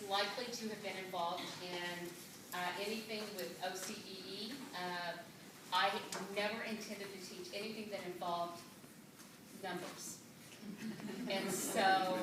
likely to have been involved in anything with OCEE. I never intended to teach anything that involved numbers. And so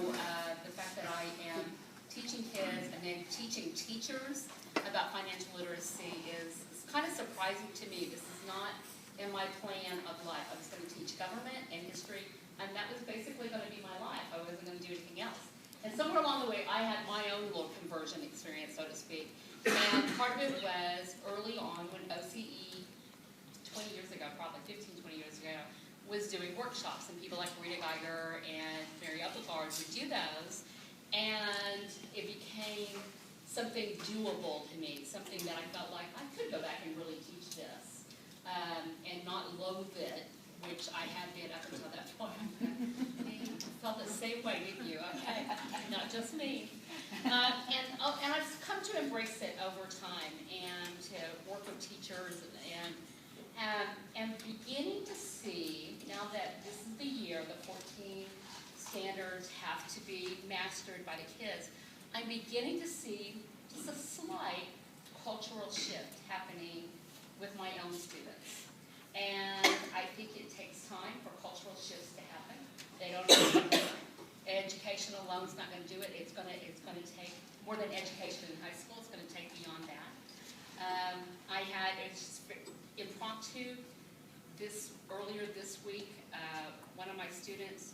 the fact that I am teaching kids and then teaching teachers about financial literacy is kind of surprising to me. This is not in my plan of life. I was going to teach government and history, and that was basically going to be my life. I wasn't going to do anything else. And somewhere along the way, I had my own little conversion experience, so to speak. And part of it was early on when OCE, 20 years ago, probably 15, 20 years ago, was doing workshops, and people like Rita Geiger and Mary Applegard would do those, and it became something doable to me, something that I felt like I could go back and really teach this, and not loathe it, which I have been up until that point. You felt the same way, didn't you? Okay, not just me. And I've come to embrace it over time and to work with teachers and beginning to see, now that this is the year, the 14 standards have to be mastered by the kids, I'm beginning to see just a slight cultural shift happening with my own students. And I think it takes time for cultural shifts to happen. They don't happen. Education alone is not going to do it. It's going to take more than education in high school. It's going to take beyond that. I had impromptu earlier this week. One of my students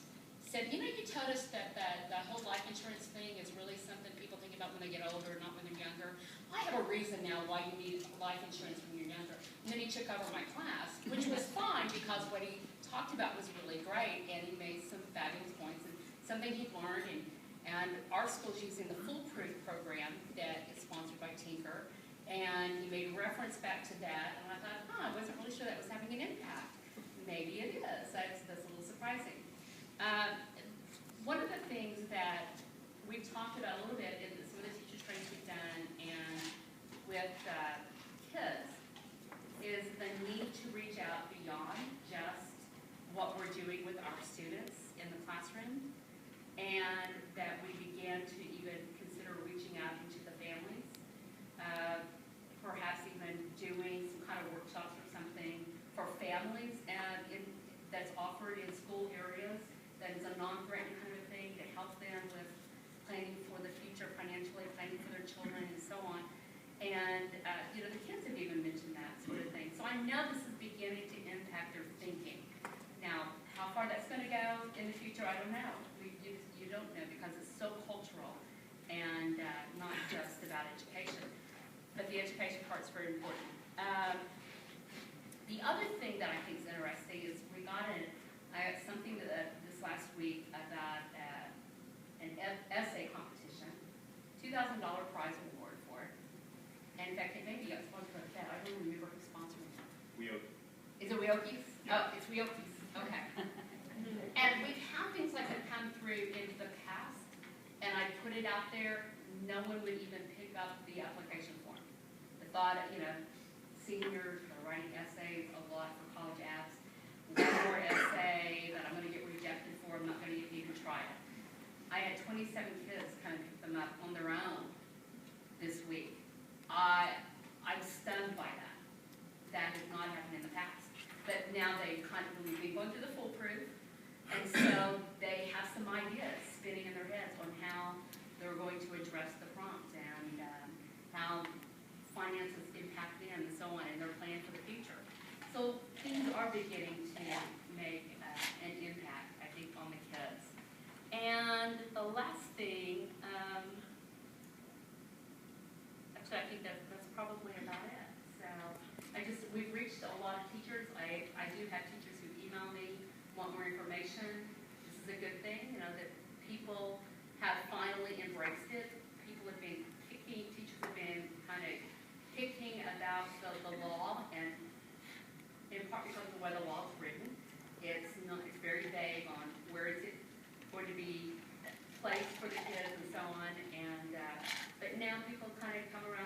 said, you know, you told us that the whole life insurance thing is really something people think about when they get older, not when they're younger. I have a reason now why you need life insurance when you're younger. And then he took over my class, which was fine because what he talked about was really great, and he made some fabulous points and something he'd learned. And our school's using the Foolproof program that is sponsored by Tinker, and he made reference back to that, and I thought, I wasn't really sure that was having an impact. Maybe it is. That's a little surprising. One of the things that we've talked about a little bit in some of the teacher trainings we've done and with kids is the need to reach out beyond just what we're doing with our students in the classroom, and that we began to even consider reaching out into the families, perhaps even doing some kind of workshops or something for families and that's offered in school areas. That is a non-threatening kind of thing to help them with planning for the future financially, planning for their children, and so on. And you know, the kids have even mentioned that sort of thing. So I know this is beginning to impact their thinking. Now, how far that's going to go in the future, I don't know. You don't know because it's so cultural and not just about education. But the education part's very important. The other thing that I think is interesting is we got something this last week about an essay competition, $2,000 prize award for it. And in fact, it maybe got sponsored by that. I don't remember who sponsored it. Wheokies. Is it Wheokies? Yeah. Oh, it's Wheokies. Okay. And we've had things like that come through in the past, and I put it out there. No one would even pick up the application form. The thought, you know, seniors are writing essays a lot for college apps. One more essay that I'm going to get rejected for, I'm not going to even try it. I had 27 kids kind of pick them up on their own this week. I'm stunned by that. That has not happened in the past. But now we've been going through the Foolproof, and so they have some ideas spinning in their heads on how they're going to address the prompt and how finances impact them and so on, and their plan for the future. So things are beginning to make an impact, I think, on the kids. And the last thing, actually, I think that's probably about it. So we've reached a lot of teachers. I do have teachers who email me, want more information. This is a good thing, you know, that people have finally embraced it. People have been teachers have been kind of picking about the law, and in part because of the way the law is written. It's very vague on where is it going to be placed for the kids and so on. And but now people kind of come around